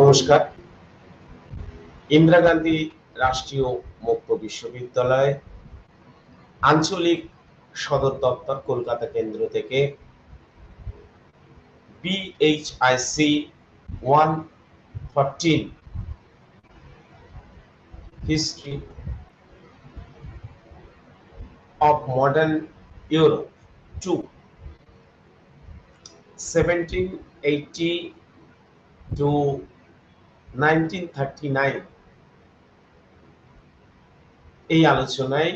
নমস্কার। ইন্দিরা গান্ধী রাষ্ট্রীয় মুক্ত বিশ্ববিদ্যালয় আঞ্চলিক সদর দপ্তর কলকাতা কেন্দ্র থেকে BHIC 114 History of Modern Europe 2 1780 to 1939 এই আলোচনায়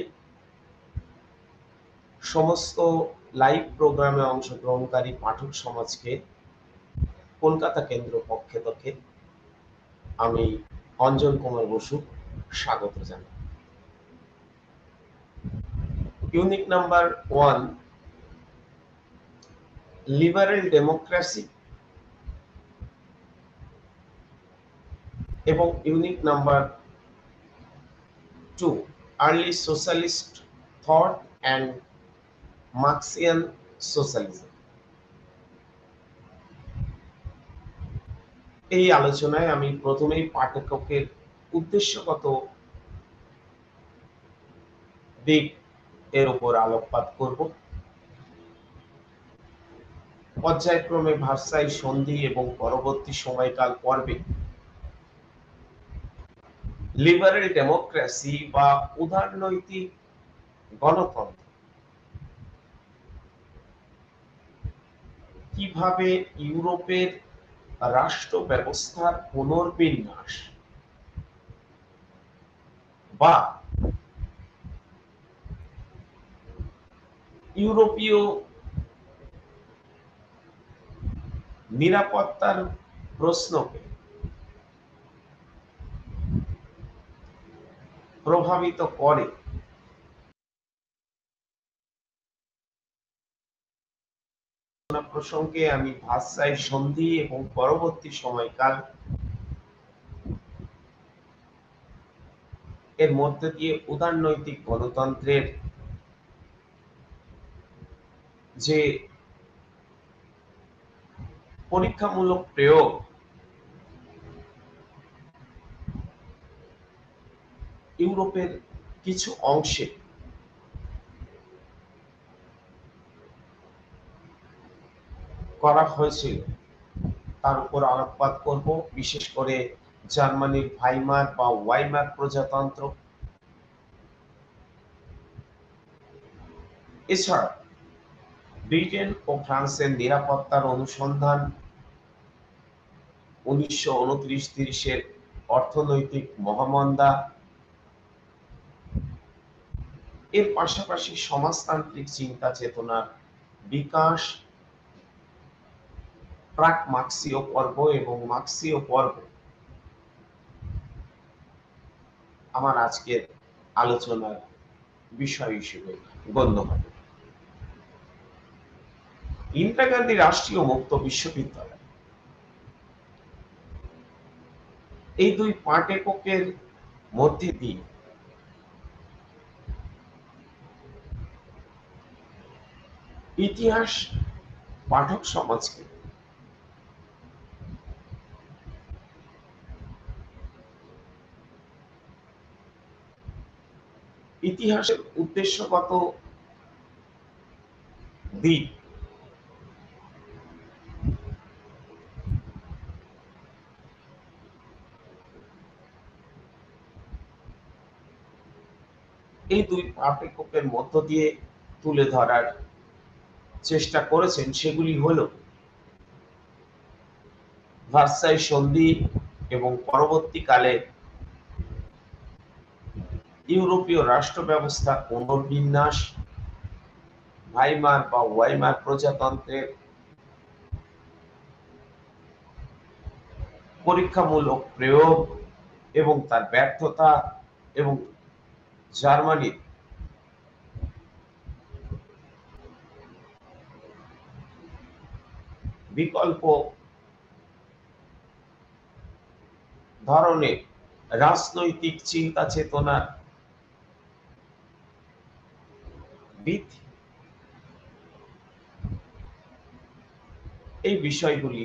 সমস্ত লাইভ প্রোগ্রামে অংশগ্রহণকারী পাঠক সমাজকে কলকাতা কেন্দ্র পক্ষ থেকে আমি অঞ্জন কুমার বসু স্বাগত জানাই। ইউনিট নাম্বার 1 লিবারেল ডেমোক্রেসি এবং unit number 2 early socialist thought and Marxian socialism. এই আলোচনায় আমি প্রথমেই পাঠকের উদ্দেশ্যগত দিক এর উপর আলোকপাত করব। পর্যায়ক্রমে ভার্সাই সন্ধি এবং পরবর্তী সময়কাল পর্বে লিবারেল ডেমোক্রেসি বা উদারনৈতিক গণতন্ত্র কিভাবে ইউরোপের রাষ্ট্র ব্যবস্থার পুনর্বিন্যাস বা ইউরোপীয় নিরাপত্তার প্রশ্নকে প্রভাবিত করে প্রসঙ্গে আমি ভার্সাই সন্ধি এবং পরবর্তী সময়কাল এর মধ্যে দিয়ে উদারনৈতিক গণতন্ত্রের যে পরীক্ষামূলক প্রয়োগ ইউরোপের কিছু অংশে করা হয়েছিল তার উপর আলোকপাত করব। বিশেষ করে জার্মানির ভাইমার বা ওয়াইমার প্রজাতন্ত্র, এছাড়া ব্রিটেন ও ফ্রান্সের নিরাপত্তার অনুসন্ধান, 1929-30 অর্থনৈতিক মহামন্দা, এর পাশাপাশি সমাজতান্ত্রিক চিন্তা চেতনার বিকাশ, প্রাক মার্ক্সীয় পর্ব এবং মার্ক্সীয় পর্ব আমার আজকের আলোচনার বিষয় হিসেবে গণ্য হবে। ইন্দিরা গান্ধী রাষ্ট্রীয় মুক্ত বিশ্ববিদ্যালয় এই দুই পাঠ এককের মধ্যে দিয়ে ইতিহাস পাঠক সমাজকে ইতিহাসের উদ্দেশ্যগত দিক এই দুই পাঠ এককের মধ্য দিয়ে তুলে ধরার চেষ্টা করেছেন। সেগুলি হল ভার্সাই সন্ধি এবং পরবর্তীকালে ইউরোপীয় রাষ্ট্র ব্যবস্থার পুনর্বিন্যাস, ভাইমার বা ওয়াইমার প্রজাতন্ত্রের পরীক্ষামূলক প্রয়োগ এবং তার ব্যর্থতা, এবং জার্মানির বিকল্প ধরনের রাজনৈতিক চিন্তা চেতনার বৃদ্ধি, এই বিষয়গুলি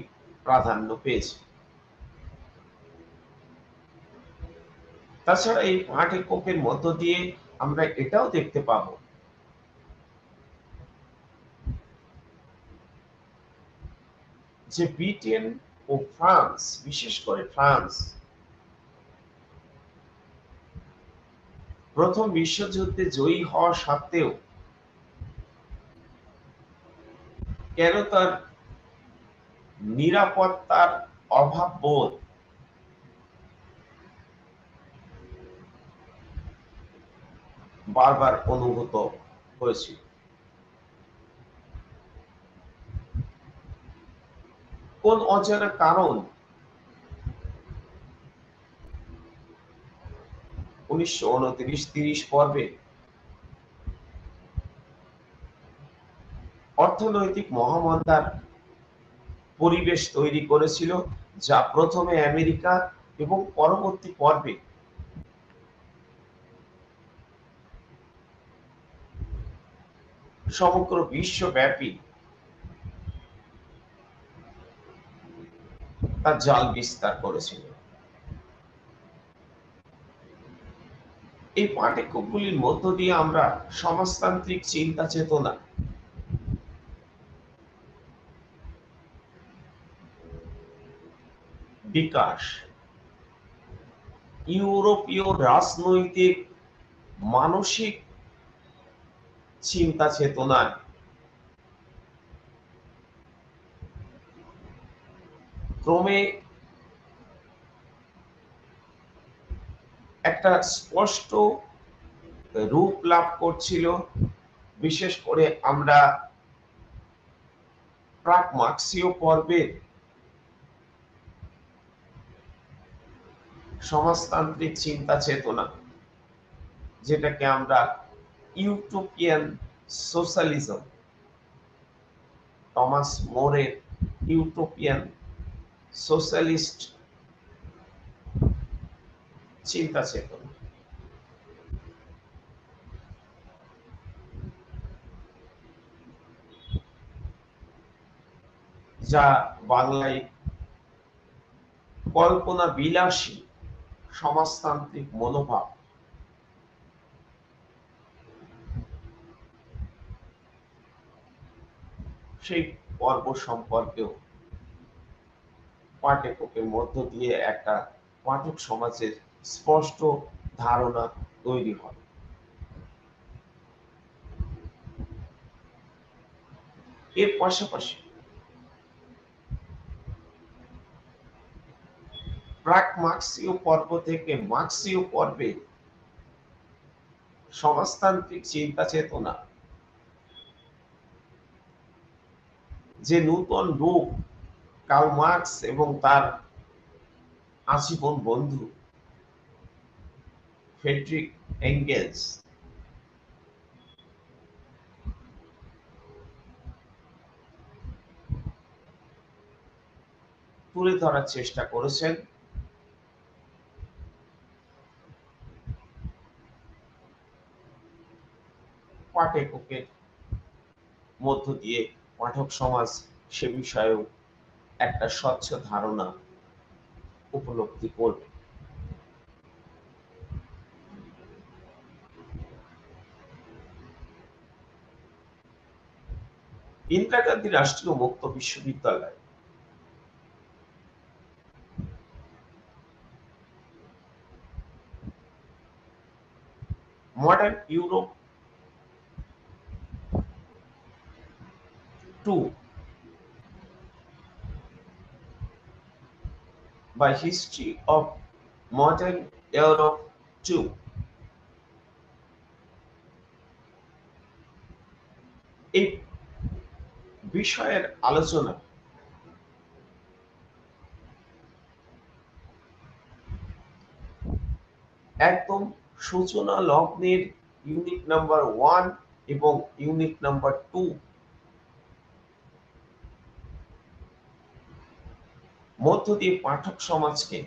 প্রাধান্য পেয়েছে। তাছাড়া এই পাঠ এককের মধ্য দিয়ে আমরা এটাও দেখতে পাবো যে ব্রিটেন ও ফ্রান্স, বিশেষ করে ফ্রান্স, প্রথম বিশ্বযুদ্ধে জয়ী হওয়া সত্ত্বেও কেন তার নিরাপত্তার অভাব বোধ বারবার অনুভূত হয়েছিল। কোন অজানা কারণ 1929-30 পর্বে অর্থনৈতিক মহামন্দার পরিবেশ তৈরি করেছিল, যা প্রথমে আমেরিকা এবং পরবর্তী পর্বে সমগ্র বিশ্বব্যাপী তার জাল বিস্তার করেছিল। এই পাঠ্যক্রমগুলির মধ্য দিয়ে আমরা সমাজতান্ত্রিক চিন্তা চেতনা, বিকাশ, ইউরোপীয় রাজনৈতিক মানসিক চিন্তা চেতনায় ক্রমে একটা স্পষ্ট রূপ লাভ করছিল। বিশেষ করে আমরা প্রাক মার্ক্সীয় পর্বের সমাজতান্ত্রিক চিন্তা চেতনা, যেটাকে আমরা ইউটোপিয়ান সোশ্যালিজম, টমাস মোরের ইউটোপিয়ান সোশ্যালিস্ট চিন্তা চেতনা, যা বাংলায় কল্পনা বিলাসী সমাজতান্ত্রিক মনোভাব, সেই পর্ব সম্পর্কেও পাঠ্যক্রমের মধ্য দিয়ে একটা পাঠক সমাজের স্পষ্ট ধারণা তৈরি হয়। এর পাশাপাশি প্রাক মার্ক্সীয় পর্ব থেকে মার্ক্সীয় পর্বে সমাজতান্ত্রিক চিন্তা চেতনা যে নূতন রূপ কার্ল মার্কস এবং তার আজীবন বন্ধু ফ্রেডরিক এঙ্গেলস তুলে ধরার চেষ্টা করেছেন, পাঠকের মধ্য দিয়ে পাঠক সমাজ সে বিষয়েও একটা স্বচ্ছ ধারণা উপলব্ধি করবে। ইন্দিরা গান্ধী রাষ্ট্রীয় মুক্ত বিশ্ববিদ্যালয় মডার্ন ইউরোপ 2 বা হিস্ট্রি অফ মডার্ন ইউরোপ 2 এই বিষয়ের আলোচনা একদম সূচনা লগ্নের ইউনিট নাম্বার 1 এবং ইউনিট নাম্বার 2 মধ্য দিয়ে পাঠক সমাজকে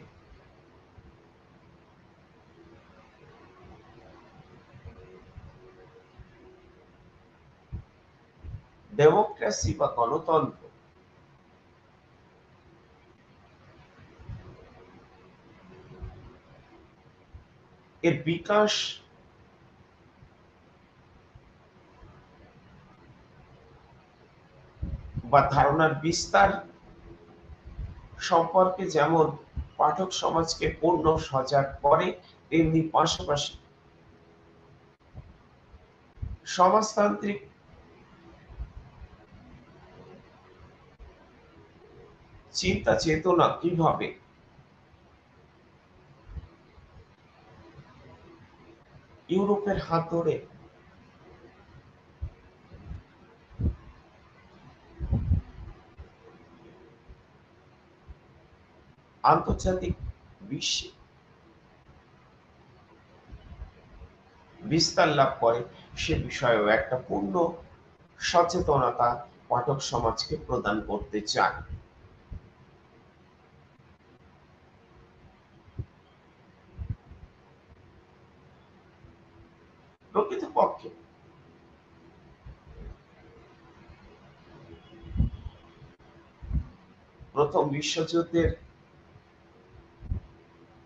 ডেমোক্রেসি বা গণতন্ত্র এর বিকাশ বা ধারণার বিস্তার সম্পর্কে যেমন পাঠক সমাজকে পূর্ণ সজাগ করে, তেমনি পাশাপাশি সমাজতান্ত্রিক চিন্তা চেতনা কিভাবে ইউরোপের হাত ধরে আন্তর্জাতিক বিশ্বে বিস্তার লাভ করে, সে বিষয়েও একটা পূর্ণ সচেতনতা পাঠক সমাজকে প্রদান করতে চায়। প্রকৃতপক্ষে প্রথম বিশ্বযুদ্ধের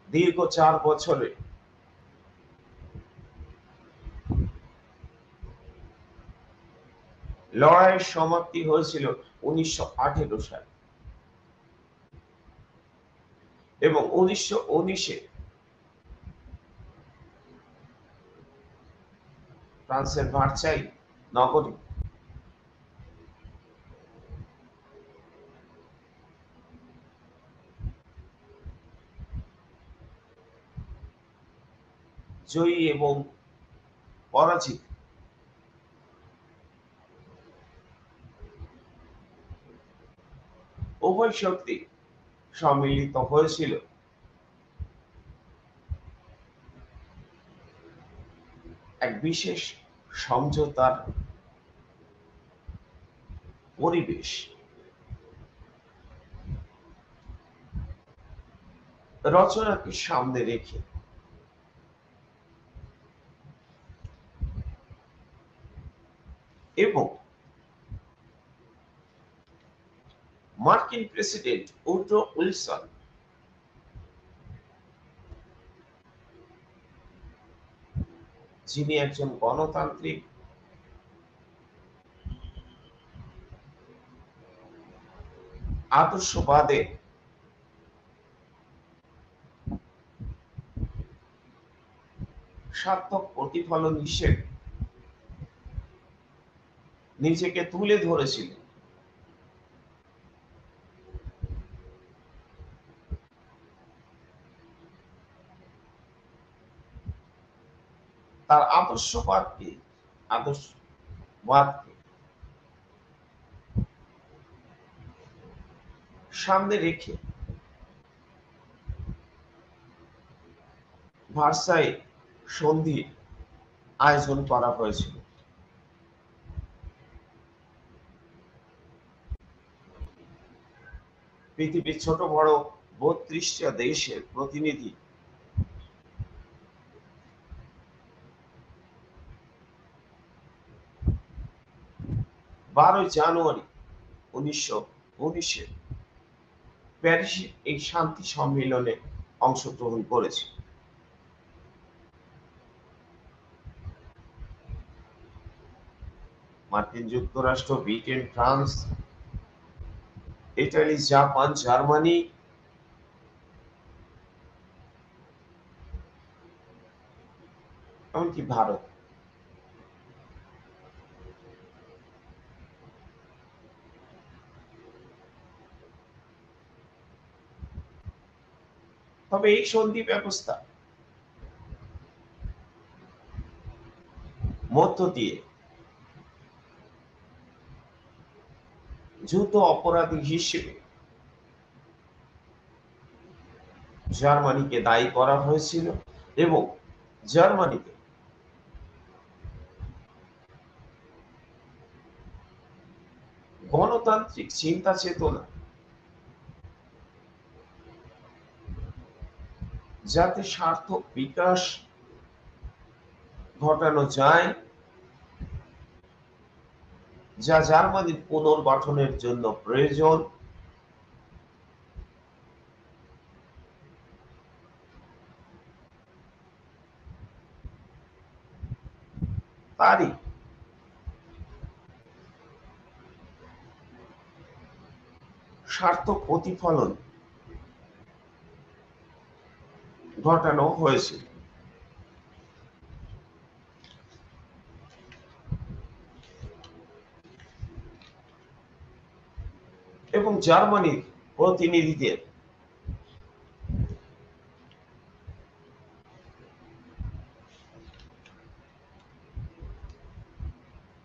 দীর্ঘ 4 বছরে লড়াইয়ের সমাপ্তি হয়েছিল 1918 সালে এবং 1919-এ ফ্রান্সের ভার্সাই নগরী জয়ী এবং পরাজিত উভয় শক্তি সম্মিলিত হয়েছিল এক বিশেষ সমঝোতার পরিবেশ রচনাকে সামনে রেখে। এবং মার্কিন প্রেসিডেন্ট উড্রো উইলসন যিনি একজন গণতান্ত্রিক আদর্শবাদের সার্থক প্রতিফলন হিসেবে নিজেকে তুলে ধরেছিলেন, তার আদর্শবাদকে সামনে রেখে ভার্সাই সন্ধির আয়োজন করা হয়েছিল। পৃথিবীর ছোট বড় 32টা দেশের প্রতিনিধি 12 জানুয়ারি 1919-এ প্যারিসে এই শান্তি সম্মেলনে অংশগ্রহণ করেছে। মার্কিন যুক্তরাষ্ট্র, Britain, France, Italy, Japan, Germany, এমনকি ভারত তবে এই সন্ধি ব্যবস্থা মধ্য দিয়ে যুদ্ধ অপরাধী হিসেবে জার্মানিকে দায়ী করা হয়েছিল এবং জার্মানিকে গণতান্ত্রিক চিন্তা চেতনা যাতে সার্থক বিকাশ ঘটানো যায়, যা জার্মানির পুনর্গঠনের জন্য প্রয়োজন, তারই সার্থক প্রতিফলন ঘটানো হয়েছিল। এবং জার্মানির প্রতিনিধিদের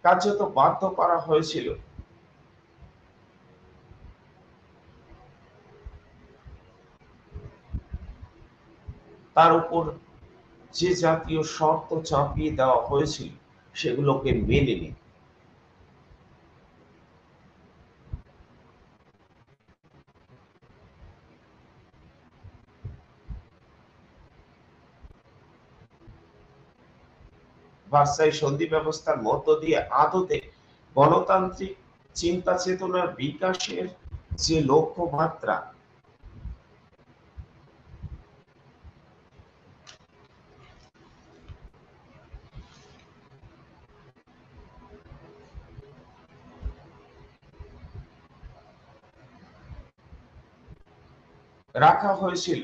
কার্যত বাধ্য করা হয়েছিল তার উপর যে জাতীয় শর্ত চাপিয়ে দেওয়া হয়েছিল সেগুলোকে মেনে নিতে। ভার্সাই সন্ধি ব্যবস্থার মধ্য দিয়ে আদতে গণতান্ত্রিক চিন্তা চেতনার বিকাশের যে লক্ষ্যমাত্রা রাখা হয়েছিল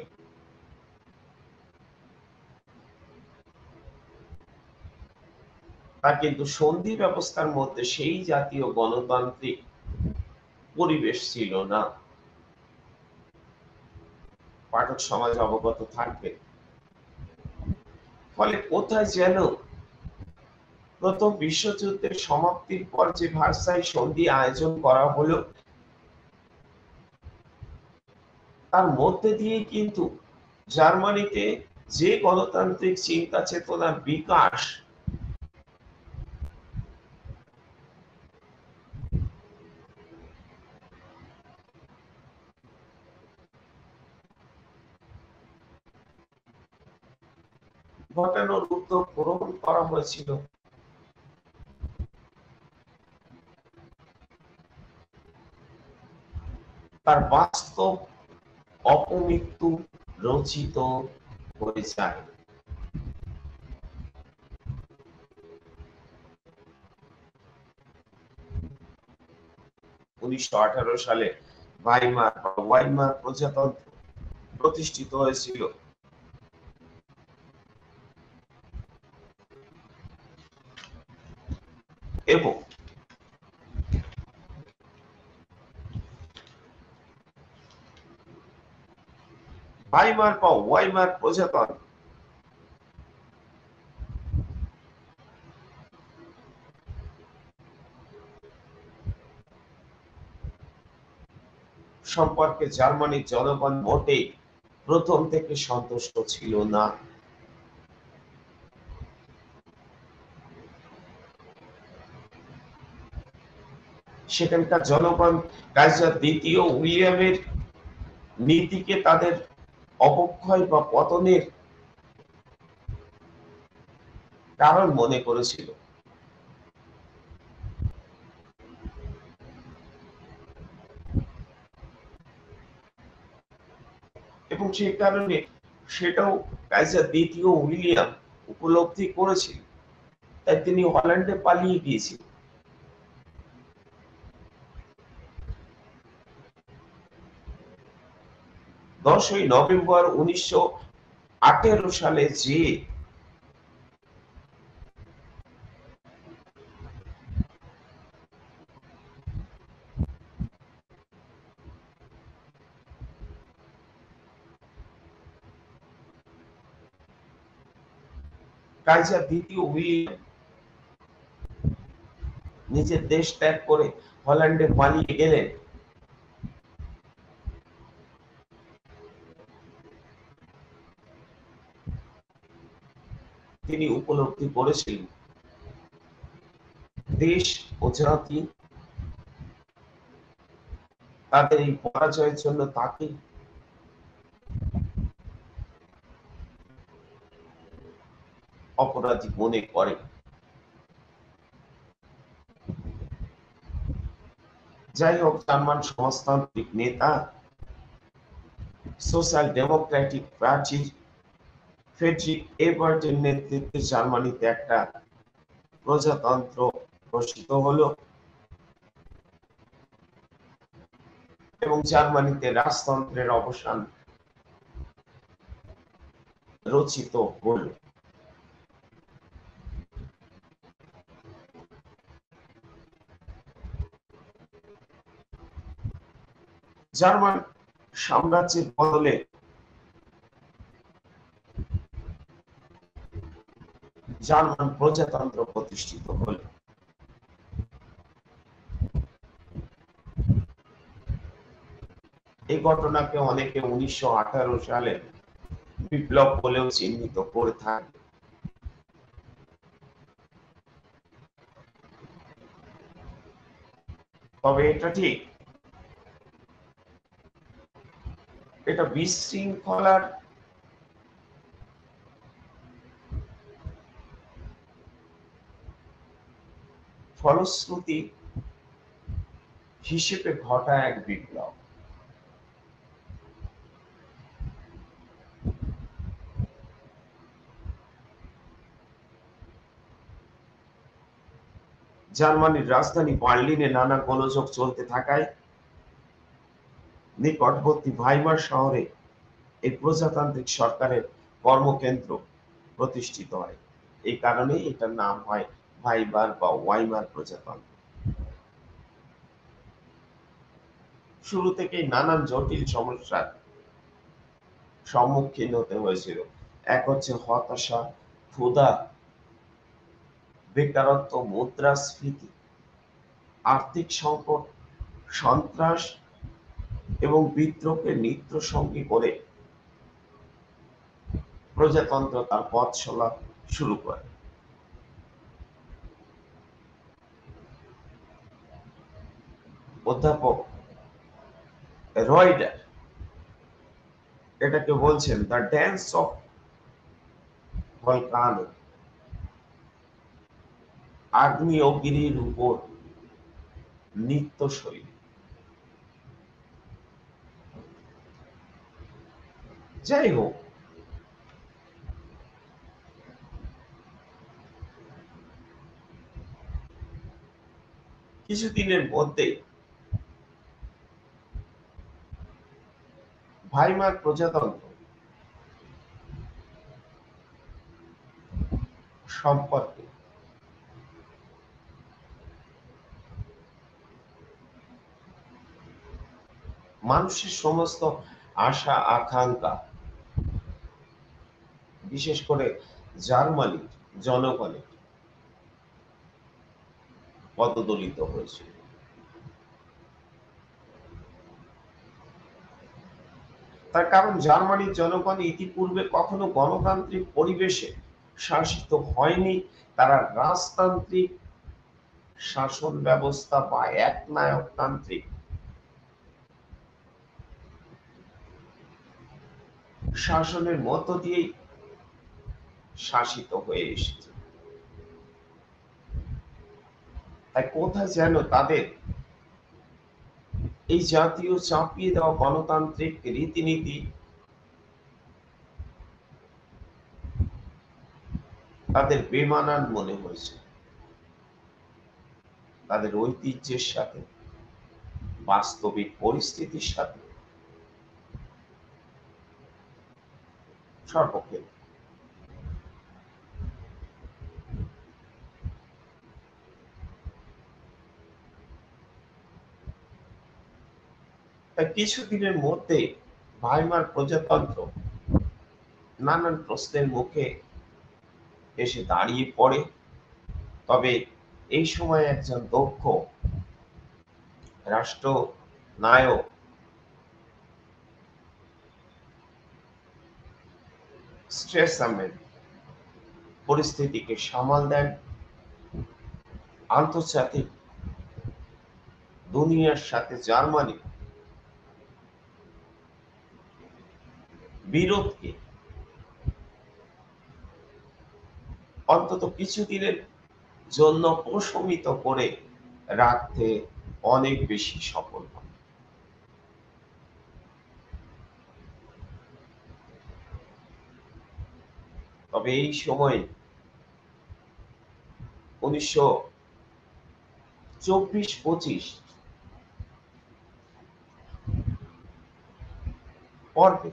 তা কিন্তু সন্ধি ব্যবস্থার মধ্যে সেই জাতীয় গণতান্ত্রিক পরিবেশ ছিল না। পাঠক সমাজ অবগত থাকবে। ফলে কোথায় যেন প্রথম বিশ্বযুদ্ধের সমাপ্তির পর যে ভার্সাই সন্ধি আয়োজন করা হলো তার মধ্যে দিয়ে কিন্তু জার্মানিতে যে গণতান্ত্রিক চিন্তা চেতনার বিকাশ ঘটানোর উদ্যোগ গ্রহণ করা হয়েছিল তার বাস্তব অপমৃত্যু রচিত হয়ে যায়। 1918 সালে ওয়াইমার প্রজাতন্ত্র প্রতিষ্ঠিত হয়েছিল। এবং ওয়াইমার প্রজাতন্ত্র সম্পর্কে জার্মানির জনগণ মোটেই প্রথম থেকে সন্তুষ্ট ছিল না। সেখানকার জনগণ কাইজার দ্বিতীয় উইলিয়ামের নীতিকে তাদের অবক্ষয় বা পতনের কারণ মনে করেছিল। এবং সেই কারণে সেটাও কাইজার দ্বিতীয় উইলিয়াম উপলব্ধি করেছিল, তাই তিনি হল্যান্ডে পালিয়ে গিয়েছিলেন। 10ই নভেম্বর 1918 সালে যে কাইজার দ্বিতীয় উইলিয়াম নিজের দেশ ত্যাগ করে হল্যান্ডে পালিয়ে গেলেন, তিনি উপলব্ধি করেছিলেন দেশ ও জাতি তাদের এই পরাজয়ের জন্য তাকে অপরাধী মনে করে। যাই হোক, জার্মান সমাজতান্ত্রিক নেতা সোশ্যাল ডেমোক্রেটিক পার্টির ফ্রেডরিক এবার্টের নেতৃত্বে জার্মানিতে একটা প্রজাতন্ত্র ঘোষিত হলো এবং জার্মানিতে রাজতন্ত্রের অবসান রচিত হল। জার্মান সাম্রাজ্যের বদলে জার্মান প্রজাতন্ত্র প্রতিষ্ঠিত হল। এই ঘটনাকে অনেকে 1918 সালে বিপ্লব বলেও চিহ্নিত করে থাকে। তবে এটা ঠিক, এটা বিশৃঙ্খলার ফলশ্রুতি হিসেবে ঘটা এক বিপ্লব। জার্মানির রাজধানী বার্লিনে নানা গোলযোগ চলতে থাকায় নিকটবর্তী ভাইমার শহরে এই প্রজাতান্ত্রিক সরকারের কর্মকেন্দ্র প্রতিষ্ঠিত হয়। এই কারণে এটার নাম হয় ভাইমার বা ওয়াইমার প্রজাতন্ত্র। শুরু থেকেই নানান জটিল সমস্যার সম্মুখীন হতে হয়েছিল। এক হচ্ছে হতাশা, ক্ষুধা, বেকারত্ব, মুদ্রাস্ফীতি, আর্থিক সংকট, সন্ত্রাস এবং বিদ্রোহকে নিত্য সঙ্গী করে প্রজাতন্ত্র তার পথ চলা শুরু করে। অধ্যাপক রয়ডার এটাকে বলছেন দ্য ড্যান্স অফ ভলকানো, আগ্নেয়গিরির উপর নৃত্যশৈলী। যাই হোক, কিছুদিনের মধ্যে ভাইমার প্রজাতন্ত্র সম্পর্কে মানুষের সমস্ত আশা আকাঙ্ক্ষা, বিশেষ করে জার্মানির জনগণের পদদলিত হয়েছিল। তার কারণ জার্মানির জনগণ ইতিপূর্বে কখনো গণতান্ত্রিক পরিবেশে শাসিত হয়নি। তারা রাজতান্ত্রিক শাসন ব্যবস্থা বা একনায়কতান্ত্রিক শাসনের মধ্য দিয়েই শাসিত হয়ে এসেছে। তাই কোথায় যেন তাদের এই জাতীয় চাপিয়ে দেওয়া গণতান্ত্রিক রীতিনীতি তাদের বেমানান মনে হয়েছে, তাদের ঐতিহ্যের সাথে, বাস্তবিক পরিস্থিতির সাথে সর্বক্ষেত্রে। তাই কিছুদিনের মধ্যে ভাইমার প্রজাতন্ত্র নানান প্রশ্নের মুখে এসে দাঁড়িয়ে পড়ে। তবে এই সময় একজন দক্ষ রাষ্ট্রনায়ক স্ট্রেসামের পরিস্থিতিকে সামাল দেন। আন্তর্জাতিক দুনিয়ার সাথে জার্মানি বিরোধকে অন্তত কিছুদিনের জন্য প্রশমিত করে রাখতে অনেক বেশি সফল হন। তবে এই সময়ে 1924-25 পর্বে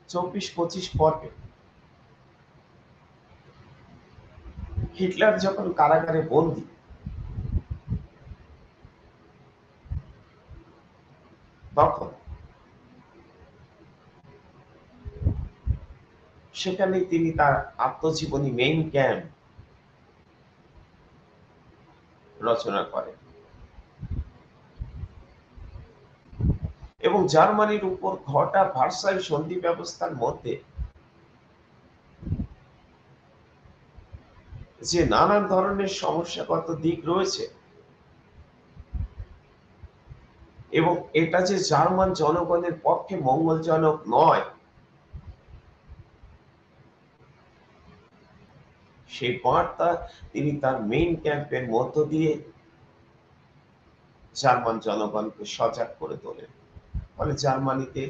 24-25 পর্বে হিটলার যখন কারাগারে বন্দী, তখন সেখানে তিনি তার আত্মজীবনী মেইন ক্যাম্প রচনা করেন এবং জার্মানির উপর ঘটা ভার্সাই সন্ধি ব্যবস্থার মধ্যে যে নানান ধরনের সমস্যাগত দিক রয়েছে এবং এটা যে জার্মান জনগণের পক্ষে মঙ্গলজনক নয়, সেই বার্তা তিনি তার মেইন ক্যাম্পের মধ্য দিয়ে জার্মান জনগণকে সজাগ করে তোলেন। ফলে জার্মানিতে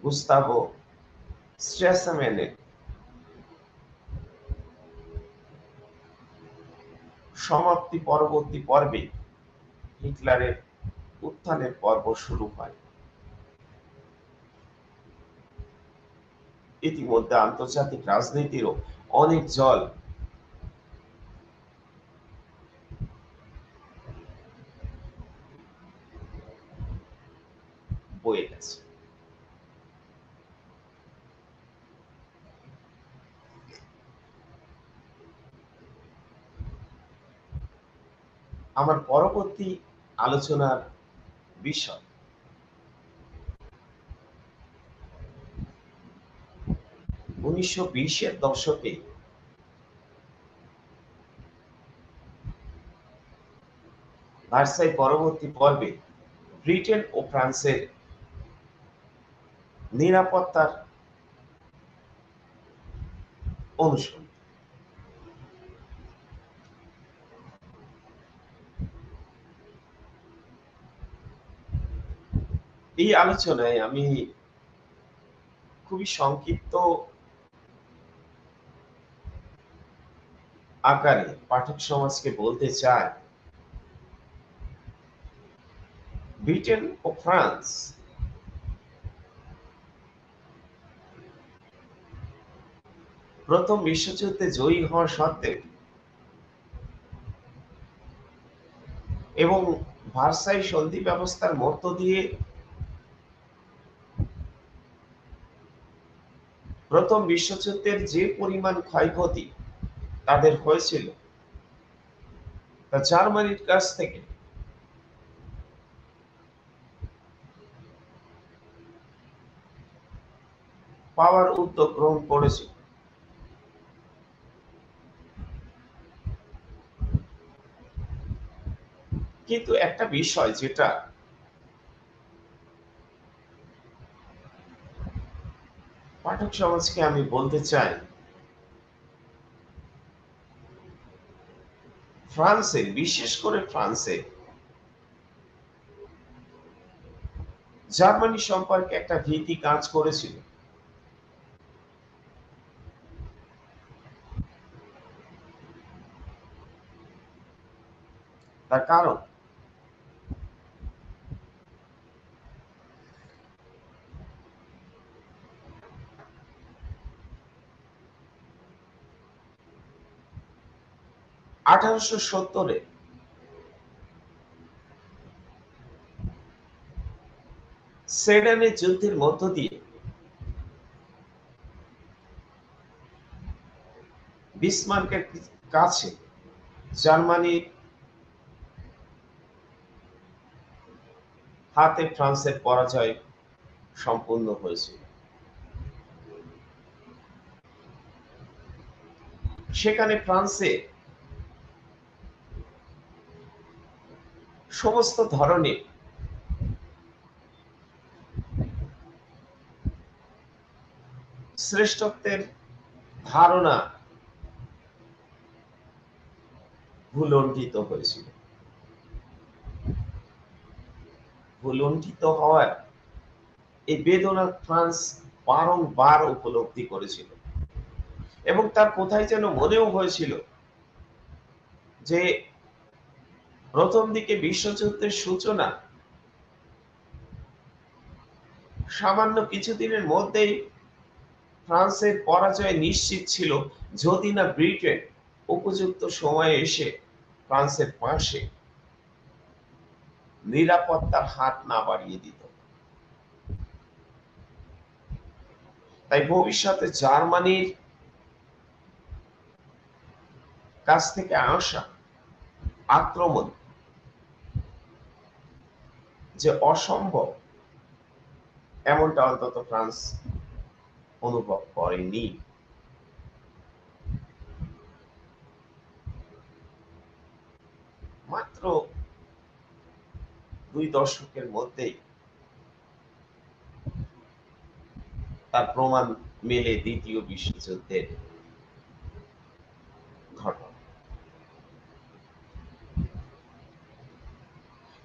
গুস্তাভো স্ট্র্যাসাম্যানের সমাপ্তি পরবর্তী পর্বে হিটলারের উত্থানের পর্ব শুরু হয়। ইতিমধ্যে আন্তর্জাতিক রাজনীতিরও অনেক জল বয়ে গেছে। আমার পরবর্তী আলোচনার বিষয় 1920-এর দশকে ভার্সাই পরবর্তী পর্বে ব্রিটেন ও ফ্রান্সের নিরাপত্তার অনুসরণ। এই আলোচনায় আমি খুবই সংক্ষিপ্ত আকারে পাঠক সমাজকে বলতে চাই, ব্রিটেন ও ফ্রান্স প্রথম বিশ্বযুদ্ধে জয়ী হওয়া সত্ত্বেও এবং ভার্সাই সন্ধি ব্যবস্থার মধ্য দিয়ে প্রথম বিশ্বযুদ্ধের যে পরিমাণ ক্ষয়ক্ষতি তাদের হয়েছিল তা জার্মানির কাছ থেকে পাওয়ার উদ্যোগ গ্রহণ করেছিল। কিন্তু একটা বিষয় যেটা পাঠক সমাজকে আমি বলতে চাই, ফ্রান্সে, বিশেষ করে ফ্রান্সে জার্মানি সম্পর্কে একটা ভীতি কাজ করেছিল। তার কারণ আঠারোশো সত্তরে সেডানের যুদ্ধের মধ্য দিয়ে বিসমার্কের কাছে জার্মানির হাতে ফ্রান্সের পরাজয় সম্পূর্ণ হয়েছিল। সেখানে ফ্রান্সে সমস্ত ধরনের শ্রেষ্ঠত্বের ধারণা ভুলণ্ঠিত হয়েছিল। ভুলুণ্ঠিত হওয়ার এই বেদনা ফ্রান্স বারংবার উপলব্ধি করেছিল এবং তার কোথায় যেন মনেও হয়েছিল যে প্রথম দিকে বিশ্বযুদ্ধের সূচনা সামান্য কিছুদিনের মধ্যেই ফ্রান্সের পরাজয় নিশ্চিত ছিল যদি না ব্রিটেন উপযুক্ত সময়ে এসে ফ্রান্সের পাশে নিরাপত্তার হাত না বাড়িয়ে দিত। তাই ভবিষ্যতে জার্মানির কাছ থেকে আসা আক্রমণ যে অসম্ভব এমনটা অন্তত ফ্রান্স অনুভব করেনি। মাত্র 2 দশকের মধ্যেই তার প্রমাণ মেলে দ্বিতীয় বিশ্বযুদ্ধের ঘটনা।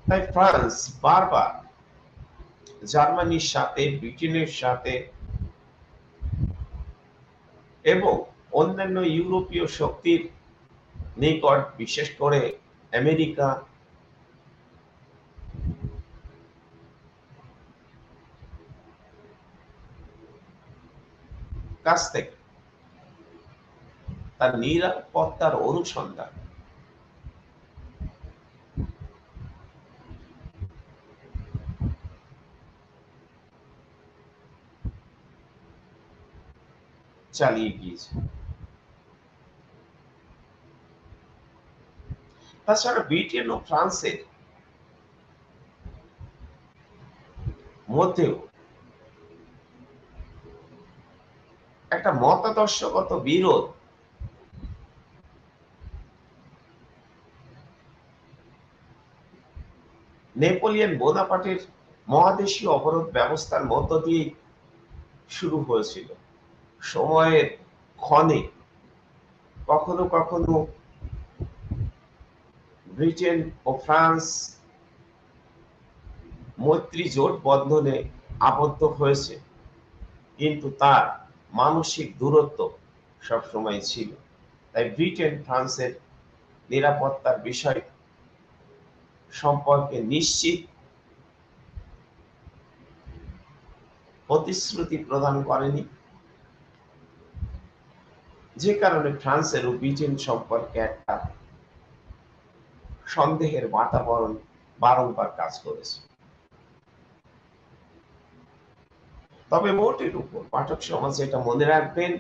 তাই ফ্রান্স বারবার জার্মানির সাথে, ব্রিটেনের সাথে এবং অন্যান্য ইউরোপীয় শক্তির নিকট, বিশেষ করে আমেরিকা, কাছ থেকে তার নিরাপত্তার অনুসন্ধান চালিয়ে গিয়েছে। তাছাড়া ব্রিটেন ও ফ্রান্সের মধ্যেও একটা মতাদর্শগত বিরোধ নেপোলিয়ন বোনাপার্টের মহাদেশীয় অবরোধ ব্যবস্থার মধ্য দিয়ে শুরু হয়েছিল। সময়ের ক্ষণে কখনো কখনো ব্রিটেন ও ফ্রান্স মৈত্রী জোট বন্ধনে আবদ্ধ হয়েছে, কিন্তু তার মানসিক দূরত্ব সবসময় ছিল। তাই ব্রিটেন ফ্রান্সের নিরাপত্তার বিষয় সম্পর্কে নিশ্চিত প্রতিশ্রুতি প্রদান করেনি, যে কারণে ফ্রান্সের ও ব্রিটেন সম্পর্কে একটা সন্দেহের বাতাবরণ বারংবার কাজ করেছে। তবে মোটের উপর পাঠক সমাজ এটা মনে রাখবেন,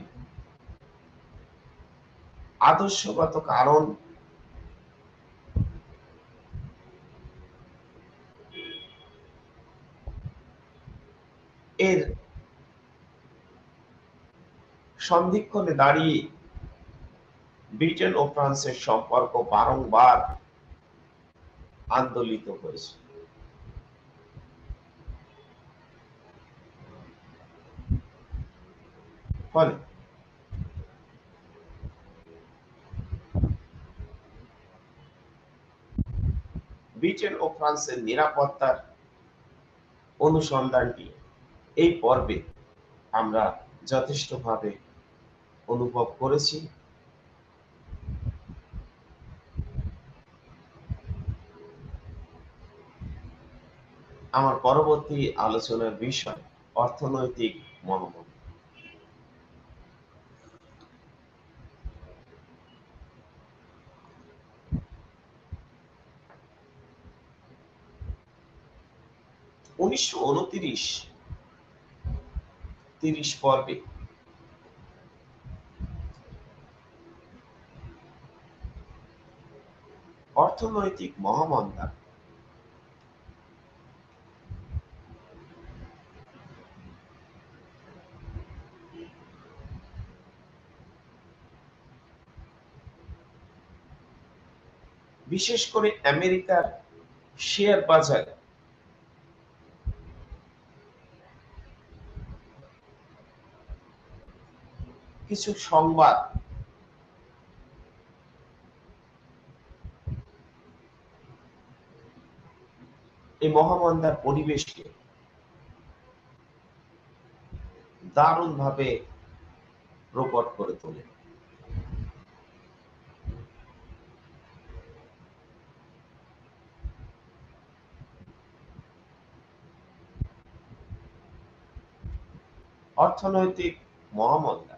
আদর্শগত কারণ এর সন্ধিক্ষণে দাঁড়িয়ে ব্রিটেন ও ফ্রান্সের সম্পর্ক বারংবার আন্দোলিত হয়েছে। ফলে ব্রিটেন ও ফ্রান্সের নিরাপত্তার অনুসন্ধানটি এই পর্বে আমরা যথেষ্টভাবে অনুভব করেছি। আমার পরবর্তী আলোচনার বিষয় অর্থনৈতিক মনোবল। উনিশশো 30 পর্বে অর্থনৈতিক মহামন্দা বিশেষ করে আমেরিকার শেয়ার বাজারে কিছু সংবাদ এই এই মহামন্দার পরিবেশকে দারুণভাবে প্রকট করে তোলে। অর্থনৈতিক মহামন্দা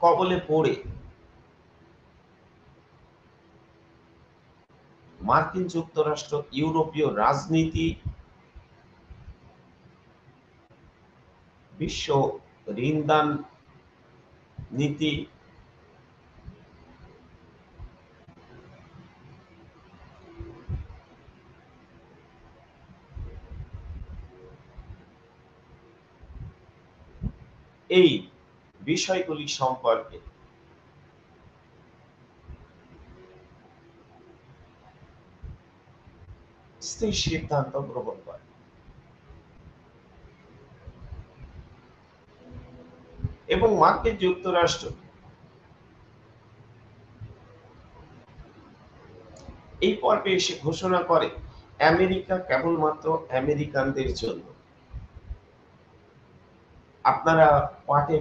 কবলে পড়ে মার্কিন যুক্তরাষ্ট্র, ইউরোপীয় রাজনীতি, বিশ্ব ঋণদান নীতি, এই বিষয়গুলি সম্পর্কে স্থির সিদ্ধান্ত গ্রহণ করে এবং মার্কিন যুক্তরাষ্ট্র এই পর্বে এসে ঘোষণা করে আমেরিকা কেবলমাত্র আমেরিকানদের জন্য। আপনারা পাঠে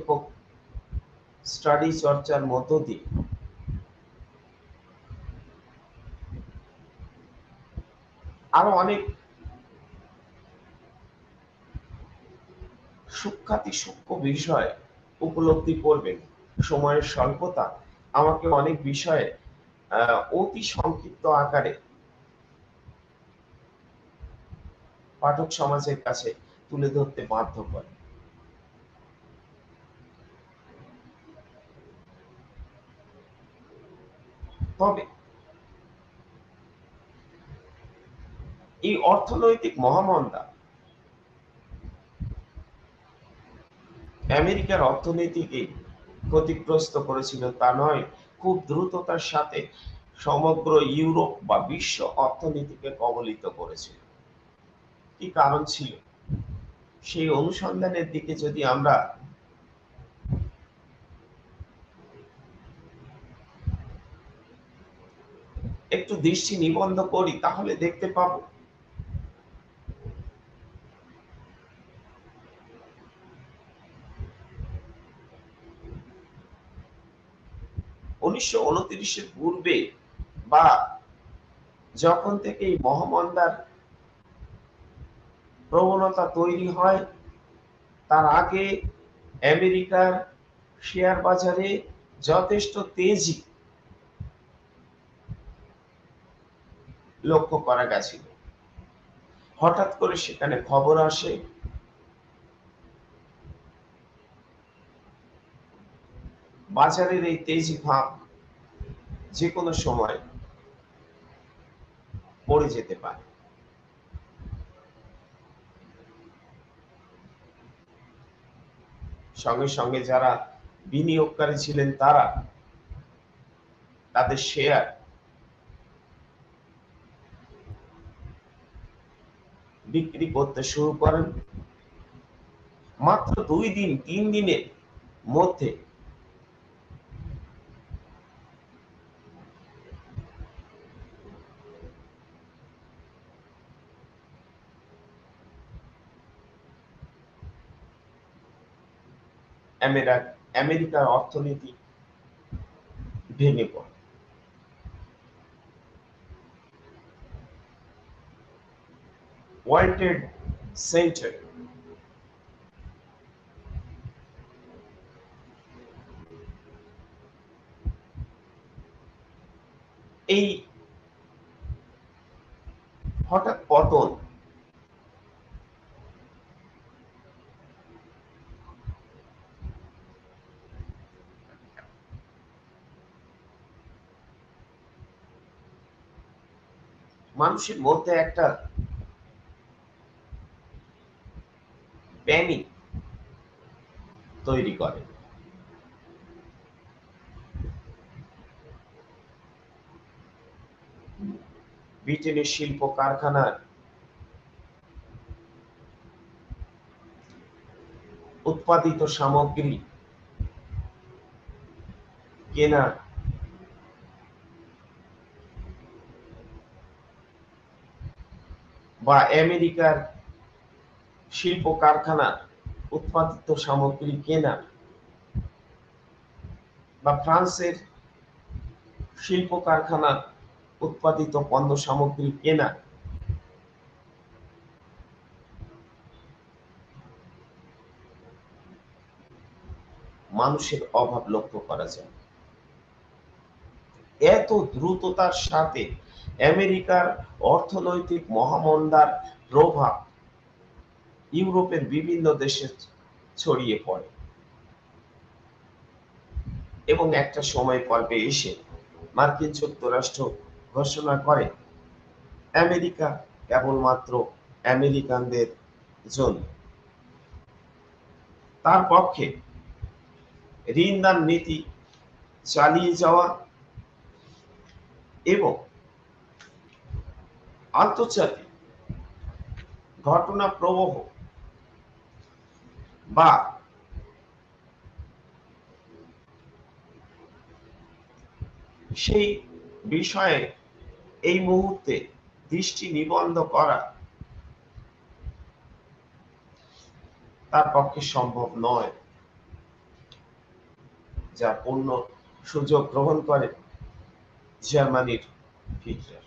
স্টাডি চর্চার মধ্য দিয়ে আরো অনেক সূক্ষ্ম বিষয় উপলব্ধি করবেন। সময়ের স্বল্পতা আমাকে অনেক বিষয়ে অতি সংক্ষিপ্ত আকারে পাঠক সমাজের কাছে তুলে ধরতে বাধ্য করে। তবে এই অর্থনৈতিক মহামন্দা আমেরিকার অর্থনীতিকে ক্ষতিগ্রস্ত করেছিল তা নয়, খুব দ্রুততার সাথে সমগ্র ইউরোপ বা বিশ্ব অর্থনীতিকে কবলিত করেছিল। কি কারণ ছিল, সেই অনুসন্ধানের দিকে যদি আমরা একটু দৃষ্টি নিবন্ধ করি তাহলে দেখতে পাবো 1929-এর পূর্বে বা যখন থেকে এই মহামন্দার প্রবণতা তৈরি হয় তার আগে আমেরিকার শেয়ার বাজারে যথেষ্ট তেজি লক্ষ্য করা গেছিল। হঠাৎ করে সেখানে খবর আসে বাজারের এই তেজি ভাব যে কোনো সময় পড়ে যেতে পারে। সঙ্গে সঙ্গে যারা বিনিয়োগকারী ছিলেন তারা তাদের শেয়ার বিক্রি করতে শুরু করেন। মাত্র 2-3 দিনের মধ্যে আমেরিকার অর্থনীতি ভেঙে পড়ে। ওয়ার্ল্ড ট্রেড সেন্টার এই হঠাৎ পতন মানুষের মধ্যে একটা প্যানিক তৈরি করে। ব্রিটেনের শিল্প কারখানার উৎপাদিত সামগ্রী কেনা বা আমেরিকার শিল্প কারখানা উৎপাদিত সামগ্রী কেনা বা ফ্রান্সের শিল্প কারখানা উৎপাদিত পণ্য সামগ্রী কেনা মানুষের অভাব লক্ষ্য করা যায়। এত দ্রুততার সাথে আমেরিকার অর্থনৈতিক মহামন্দার প্রভাব ইউরোপের বিভিন্ন দেশে ছড়িয়ে পড়ে এবং একটা সময় পর্বে এসে মার্কিন যুক্তরাষ্ট্র ঘোষণা করে আমেরিকা কেবলমাত্র আমেরিকানদের জন্য। তার পক্ষে ঋণদান নীতি চালিয়ে যাওয়া এবং আন্তর্জাতিক ঘটনা প্রবাহ বা সেই বিষয়ে এই মুহূর্তে দৃষ্টি নিবন্ধ করা তার পক্ষে সম্ভব নয়। যা পূর্ণ সুযোগ গ্রহণ করে জার্মানির হিটলার।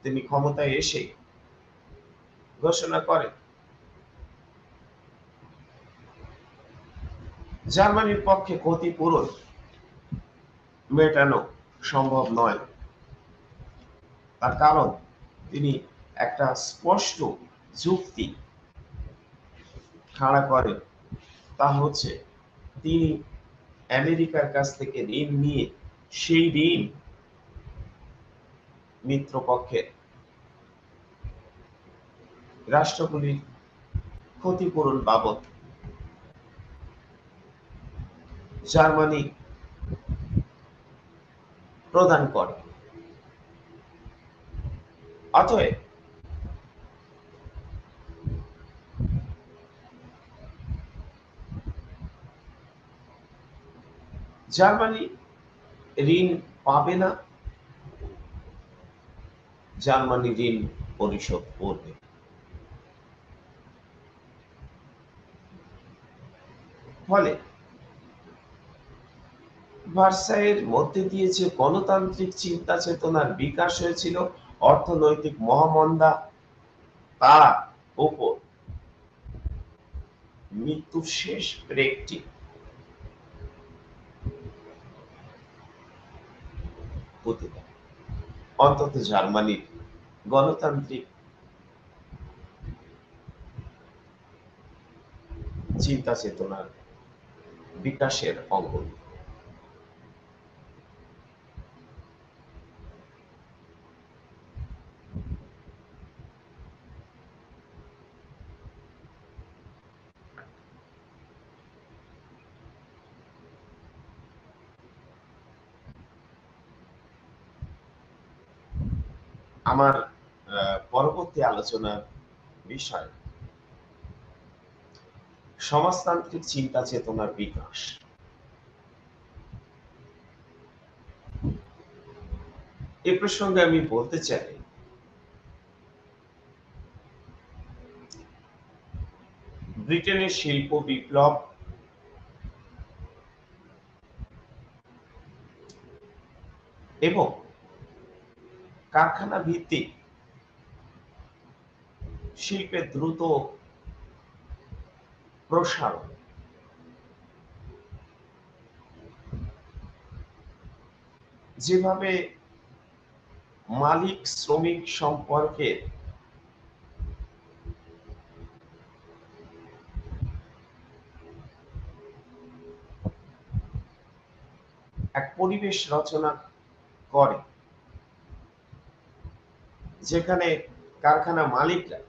তিনি ক্ষমতায় এসে ঘোষণা করেন জার্মানির পক্ষে ক্ষতিপূরণ মেটানো সম্ভব নয়। তার কারণ তিনি একটা স্পষ্ট যুক্তি খাড়া করেন, তা হচ্ছে তিনি আমেরিকার কাছ থেকে ঋণ নিয়ে সেই ঋণ মিত্রপক্ষের রাষ্ট্রগুলির ক্ষতিপূরণ বাবদ জার্মানি প্রদান করে। অতএব জার্মানি ঋণ পাবে না, জার্মানি ঋণ পরিশোধ করবে। ফলে ভার্সাইয়ের মধ্যে দিয়ে যে গণতান্ত্রিক চিন্তা চেতনার বিকাশ হয়েছিল, অর্থনৈতিক মহামন্দা তার উপর মৃত্যুর শেষ ব্রেকটি হতে দেয়। অন্তত জার্মানির গণতান্ত্রিক চিন্তা চেতনার বিকাশের অঙ্গ। আমার পরবর্তী আলোচনার বিষয় সমাজতান্ত্রিক চিন্তা চেতনার বিকাশ। এ প্রসঙ্গে আমি বলতে চাই ব্রিটেনের শিল্প বিপ্লব এবং কারখানা ভিত্তিক শিল্পের দ্রুত প্রসারণ যেভাবে মালিক শ্রমিক সম্পর্কের এক পরিবেশ রচনা করে, যেখানে কারখানা মালিকরা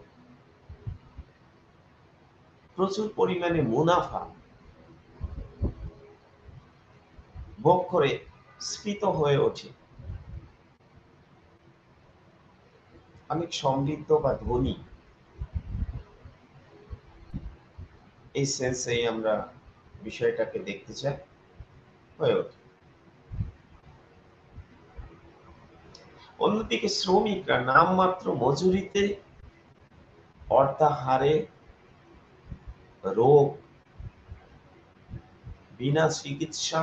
প্রচুর পরিমাণে মুনাফা ভোগ করে স্ফীত হয়ে ওঠে। অনেক সমৃদ্ধ বা ধনী, এই সেন্সে আমরা বিষয়টাকে দেখতে চাই, হয়ে ওঠে। অন্যদিকে শ্রমিকরা নামমাত্র মজুরিতে, অর্ধাহারে, রোগ, বিনা চিকিৎসা,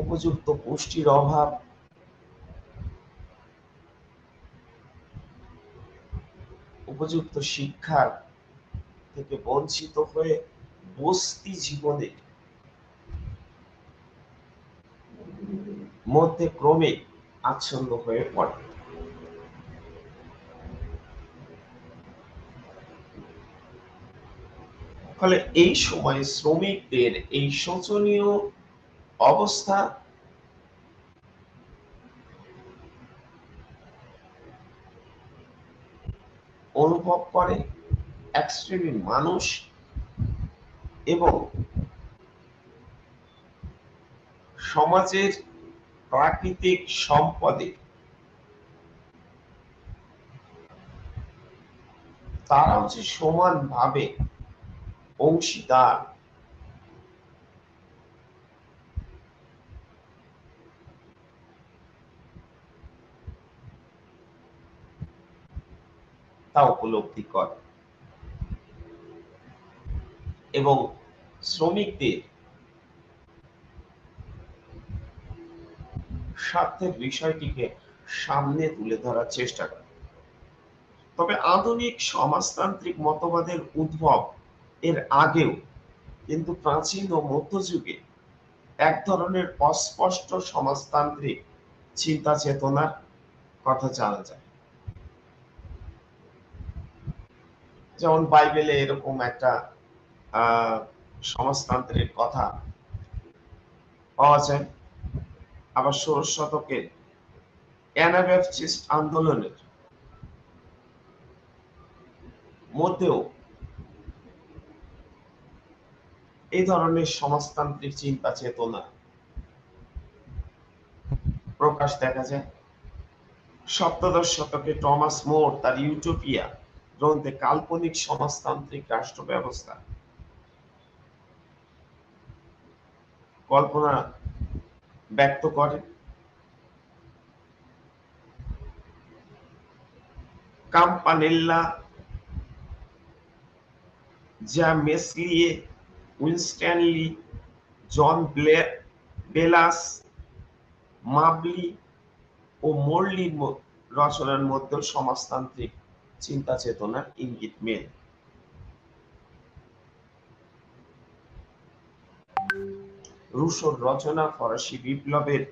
উপযুক্ত পুষ্টির অভাব, উপযুক্ত শিক্ষার থেকে বঞ্চিত হয়ে বস্তি জীবনে মধ্যে ক্রমে আচ্ছন্ন হয়ে পড়ে। ফলে এই সময় শ্রমিকদের এই শোচনীয় অবস্থা অনুভব করে এক শ্রেণীর মানুষ এবং সমাজের প্রাকৃতিক সম্পদে তারা হচ্ছে সমানভাবে অংশীদার। তা উপলব্ধি করে এবং শ্রমিকদের স্বার্থের বিষয়টিকে সামনে তুলে ধরার চেষ্টা করে। তবে আধুনিক সমাজতান্ত্রিক মতবাদের উদ্ভব এর আগেও কিন্তু প্রাচীন ও মধ্যযুগে এক ধরনের অস্পষ্ট সমাজতান্ত্রিক চিন্তা চেতনার কথা জানা যায়। যেমন বাইবেলে এরকম একটা সমাজতান্ত্রিক কথা পাওয়া যায়। আবার 16 শতকে অ্যানাব্যাপটিস্ট আন্দোলনের মধ্যেও এই ধরনের সমাজতান্ত্রিক চিন্তা চেতনা প্রকাশ দেখা যায়। 17 শতকে টমাস মোর তার ইউটোপিয়া গ্রন্থে কাল্পনিক সমাজতান্ত্রিক রাষ্ট্র ব্যবস্থা কল্পনা ব্যক্ত করে। কাম্পানেল্লা, যা মেসলিয়ে, উইনস্ট্যানলি, জন বেলাস, মাবলি ও মোরলির রচনার মধ্যে সমাজতান্ত্রিক চিন্তা চেতনার ইঙ্গিত মেলে। রুশোর রচনা ফরাসি বিপ্লবের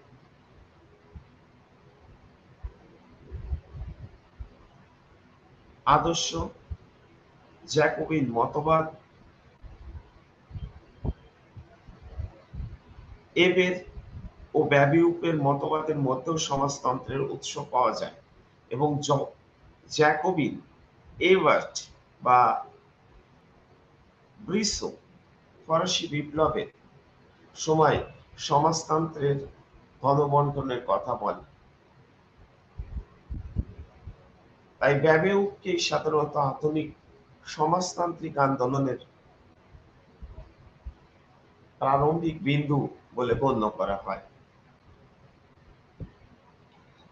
আদর্শ, জ্যাকোবিন মতবাদ, এবের ও ব্যাবিউপের মতবাদের মধ্যেও সমাজতন্ত্রের উৎস পাওয়া যায় এবং জ্যাকোবিন, এভার্ট বা ব্রিসো ফরাসি বিপ্লবের সময় সমাজতন্ত্রের গণবন্টনের কথা বলে। তাই ব্যাবিউপকে সাধারণত আধুনিক সমাজতান্ত্রিক আন্দোলনের প্রারম্ভিক বিন্দু বলে গণ্য করা হয়।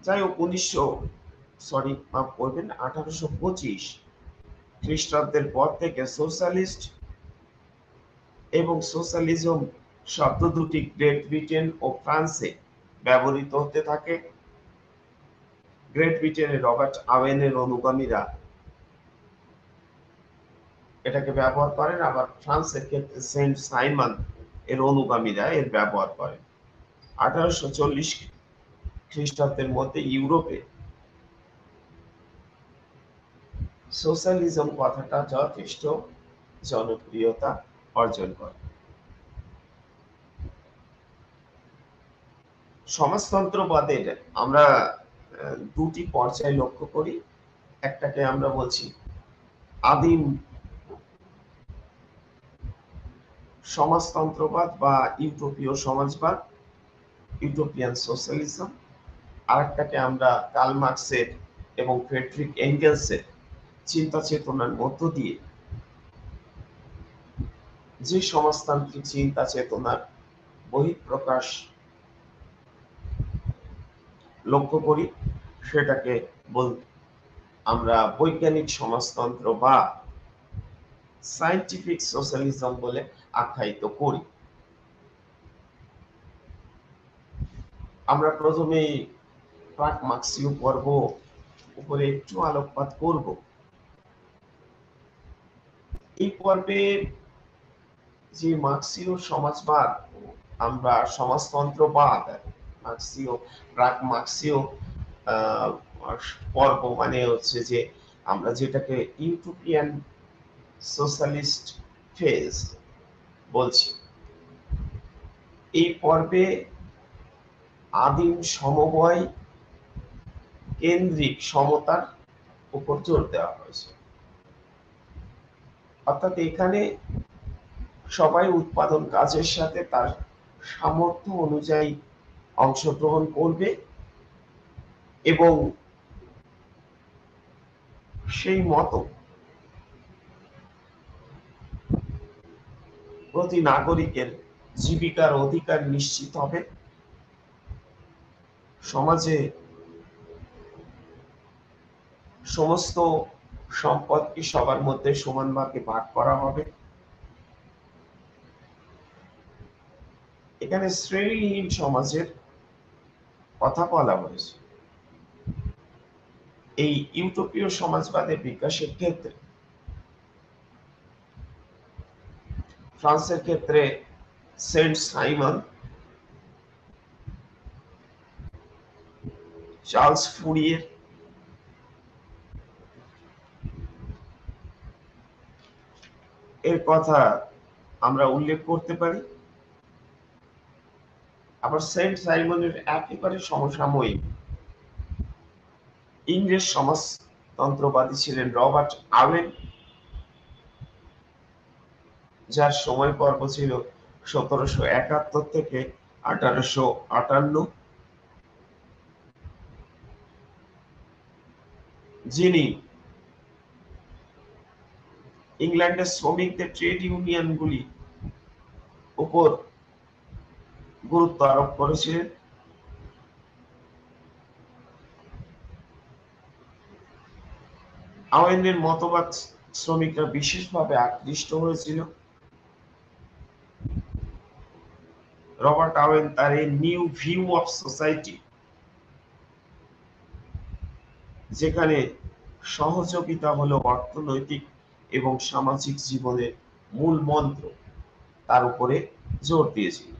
যাই হোক 1825 খ্রিস্টাব্দের পর থেকে সোশ্যালিস্ট এবং সোশ্যালিজম শব্দ দুটি গ্রেট ব্রিটেন ও ফ্রান্সে ব্যবহৃত হতে থাকে। গ্রেট ব্রিটেনে রবার্ট আওয়েনের অনুগামীরা এটাকে ব্যবহার করেন, আবার ফ্রান্সের ক্ষেত্রে সেন্ট সাইমন এর অনুগামীরা এর ব্যবহার করেন। 1840 খ্রিস্টাব্দের মধ্যে ইউরোপে সোশ্যালিজম কথাটা যথেষ্ট জনপ্রিয়তা অর্জন করে। সমাজতন্ত্রবাদের আমরা দুটি পর্যায় লক্ষ্য করি। একটাকে আমরা বলছি আদিম সমাজতন্ত্রবাদ বা ইউটোপীয় সমাজবাদ, ইউটোপিয়ান সোশ্যালিজম। আরেকটাকে আমরা কার্ল মার্ক্সের এবং ফ্রেডরিক এঙ্গেলসের চিন্তা চেতনার মধ্য দিয়ে যে সমাজতান্ত্রিক চিন্তা চেতনার বহিঃপ্রকাশ লক্ষ্য করি সেটাকে আমরা বৈজ্ঞানিক সমাজতন্ত্র বা সায়েন্টিফিক সোশ্যালিজম বলে আখ্যায়িত করি। আমরা প্রথমেই প্রাক মার্ক্সীয় পর্ব উপরে একটু আলোকপাত করব। এই পর্বে যে মার্ক্সীয় সমাজবাদ, আমরা সমাজতন্ত্রবাদ, মার্ক্সীয় প্রাক মার্ক্সীয় পর্ব মানে হচ্ছে যে আমরা যেটাকে ইউটোপিয়ান সোশ্যালিস্ট ফেজ বলছি, এই পর্বে আদিম সমবায় কেন্দ্রিক সমতার উপর জোর দেওয়া হয়েছে। অর্থাৎ এখানে সবাই উৎপাদন কাজের সাথে তার সামর্থ্য অনুযায়ী অংশগ্রহণ করবে এবং সেই মতো প্রতি নাগরিকের জীবিকার অধিকার নিশ্চিত হবে, সমাজে সমস্ত সম্পদকে সবার মধ্যে সমান ভাগে ভাগ করা হবে। এখানে শ্রেণীহীন সমাজের কথা বলা হয়েছে। এই ইউটোপীয় সমাজবাদের বিকাশের ক্ষেত্রে ফ্রান্সের ক্ষেত্রে সেন্ট সাইমন, চার্লস ফুরিয়ের এর কথা আমরা উল্লেখ করতে পারি। আবার সেন্ট সাইমনের একেবারে সমসাময়িক ইংরেজ সমাজতন্ত্রবাদী ছিলেন রবার্ট আওয়েন, যার সময় পর্ব ছিল 1771 থেকে 1858, যিনি ইংল্যান্ডের শ্রমিকদের ট্রেড ইউনিয়নগুলি উপর গুরুত্ব আরোপ করেছিলেন। আওয়েনের মতবাদ শ্রমিকরা বিশেষভাবে আকৃষ্ট হয়েছিল। রবার্ট আওয়েন তার এই নিউ ভিউ অফ সোসাইটি, যেখানে সহযোগিতা হলো অর্থনৈতিক এবং সামাজিক জীবনের মূল মন্ত্র, তার উপরে জোর দিয়েছিল।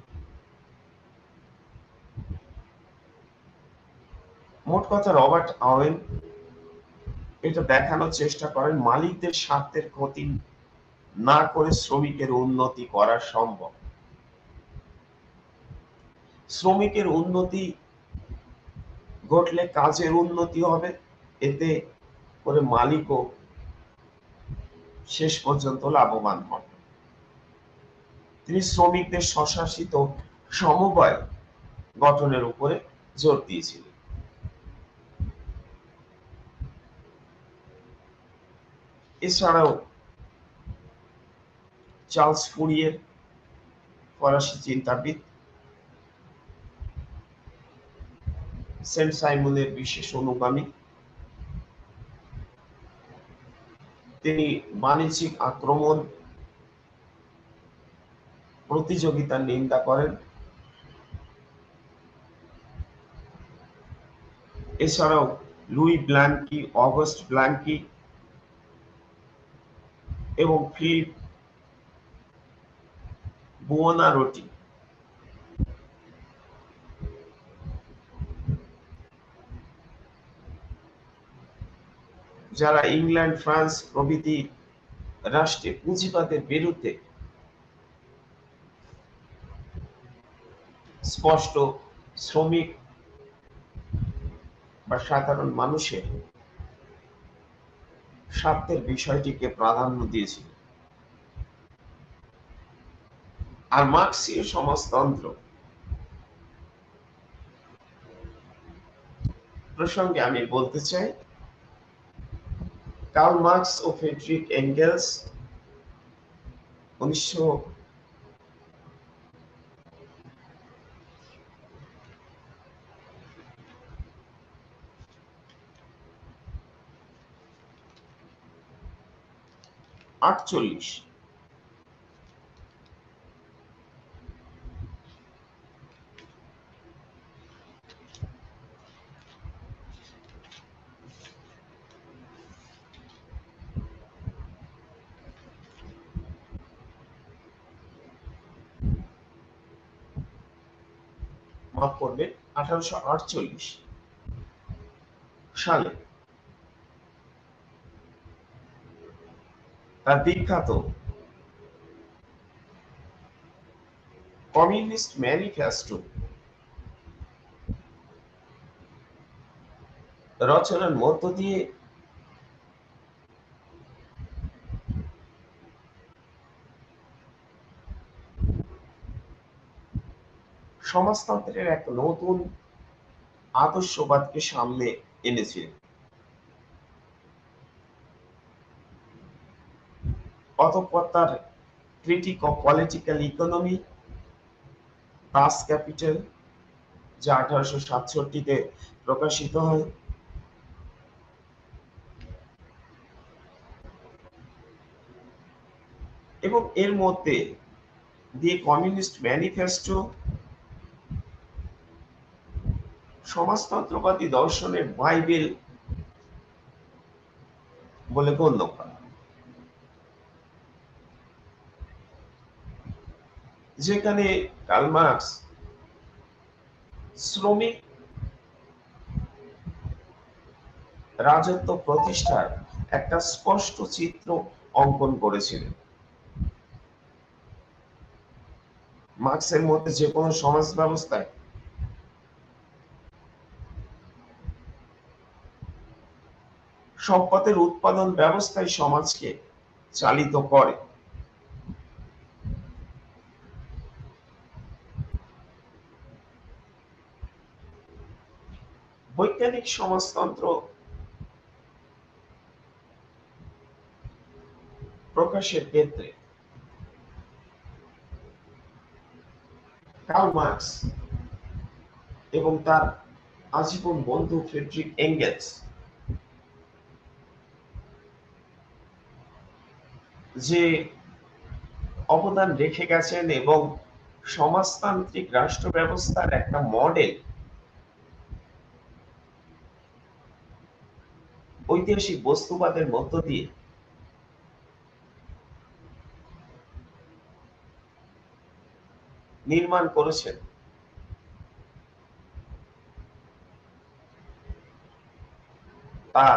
মোট কথা রবার্ট আওয়েন এটা দেখানোর চেষ্টা করেন মালিকদের স্বার্থের ক্ষতি না করে শ্রমিকের উন্নতি করা সম্ভব। শ্রমিকের উন্নতি ঘটলে কাজের উন্নতি হবে, এতে করে মালিকও শেষ পর্যন্ত লাভবান হবে। তিনি শ্রমিকদের স্বশাসিত সমবায় গঠনের উপরে জোর দিয়েছিলেন। এছাড়াও চার্লস ফুরিয়ের, ফরাসি চিন্তাবিদ, সেন্ট সাইমনের বিশেষ অনুগামী। তিনি বাণিজ্যিক আক্রমণ, প্রতিযোগিতার নিন্দা করেন। এছাড়াও লুই ব্ল্যাঙ্কি, অগস্ট ব্ল্যাঙ্কি এবং ফিলিপ বুওনারোটি যারা ইংল্যান্ড, ফ্রান্স প্রভৃতি রাষ্ট্রে পুঁজিবাদের বিরুদ্ধে স্পষ্ট শ্রমিক বা সাধারণ মানুষের স্বার্থের বিষয়টিকে প্রাধান্য দিয়েছিল। আর মার্ক্সীয় সমাজতন্ত্র প্রসঙ্গে আমি বলতে চাই, কার্ল মার্কস ও ফ্রেডরিক এঙ্গেলস 19 48। মাফ করবেন, 1848 সালে তার বিখ্যাত কমিউনিস্ট ম্যানিফেস্টো রচনার মধ্য দিয়ে সমাজতন্ত্রের এক নতুন আদর্শবাদকে সামনে এনেছিলেন। অতঃপর তার critic of political economy, Das capital, যা 1867-তে প্রকাশিত হয়, এবং এর মধ্যে দি কমিউনিস্ট ম্যানিফেস্টো সমাজতন্ত্রবাদী দর্শনের বাইবেল বলে গণ্য করা, যেখানে কার্ল মার্কস শ্রমিক রাজত্ব প্রতিষ্ঠার একটা স্পষ্ট চিত্র অঙ্কন করেছিলেন। মার্কসের মধ্যে যে কোনো সমাজ ব্যবস্থায় সম্পদের উৎপাদন ব্যবস্থায় সমাজকে চালিত করে। বৈজ্ঞানিক সমাজতন্ত্র প্রকাশের ক্ষেত্রে কার্ল মার্কস এবং তার আজীবন বন্ধু ফ্রেডরিক এঙ্গেলস যে অবদান রেখে গেছেন এবং সমাজতান্ত্রিক রাষ্ট্র ব্যবস্থার একটা মডেল ঐতিহাসিক বস্তুবাদের মধ্য দিয়ে নির্মাণ করেছেন, তা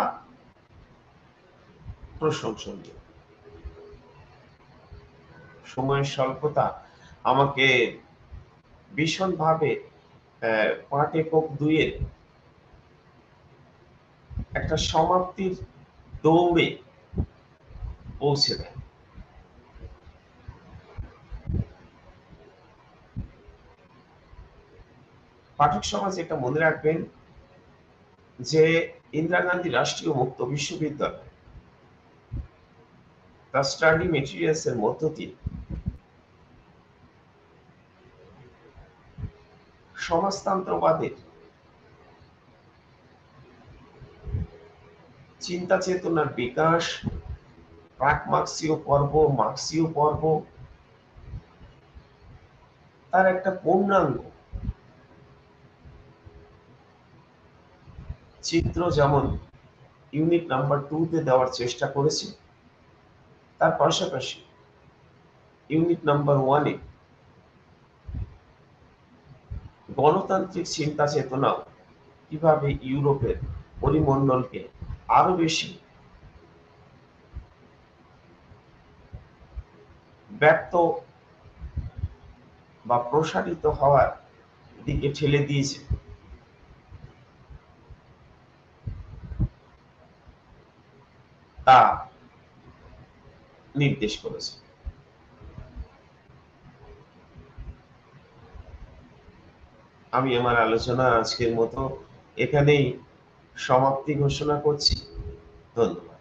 প্রশংসনীয়। সময়ের স্বল্পতা আমাকে ভীষণভাবে পার্ট একক 2 এর একটা সমাপ্তির দৌড়ে পৌঁছে দেয়। পাঠক সমাজ এটা মনে রাখবেন যে ইন্দিরা গান্ধী রাষ্ট্রীয় মুক্ত বিশ্ববিদ্যালয় তার স্টাডি মেটেরিয়ালস এর মধ্য দিয়ে সমাজতন্ত্রবাদের চিন্তা চেতনার বিকাশ, প্রাক মার্ক্সীয় পর্ব, মার্ক্সীয় পর্ব, তার একটা পূর্ণাঙ্গ চিত্র যেমন ইউনিট নাম্বার 2 তে দেওয়ার চেষ্টা করেছে, তার পাশাপাশি ইউনিট নাম্বার 1 এ গণতান্ত্রিক চিন্তা চেতনা কিভাবে ইউরোপের পরিমণ্ডলকে আরো বেশি ব্যক্ত বা প্রসারিত হওয়ার দিকে ঠেলে দিয়েছে, তা নির্দেশ করেছে। আমি আমার আলোচনা আজকের মতো এখানেই সমাপ্তি ঘোষণা করছি। ধন্যবাদ।